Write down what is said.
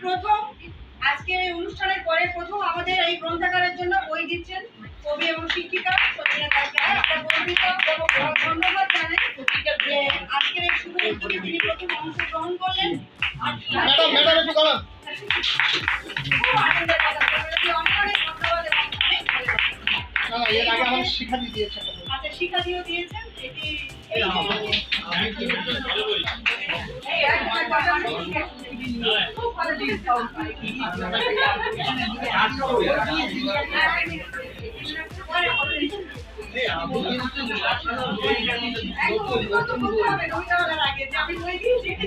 প্রথম আজকের এই অনুষ্ঠানের পরে প্রথম আমাদের এই গ্রন্থাগারের জন্য বই দিচ্ছেন কবি এবং শিক্ষিকা সঞ্জনা দাস রায়। আমরা গর্বিত এবং ধন্যবাদ জানাই যে আজকের এই শুভ উদ্যোগে তিনি প্রথম অংশগ্রহণ করলেন। খুব আনন্দের কথা, অনেক অনেক ধন্যবাদ এবং অনেক ভালো লাগছে। শিক্ষা দিয়ে দিয়েছেন। আচ্ছা, শিক্ষা দিয়েও দিয়েছেন। এটি খুব ভালো জিনিস। আমি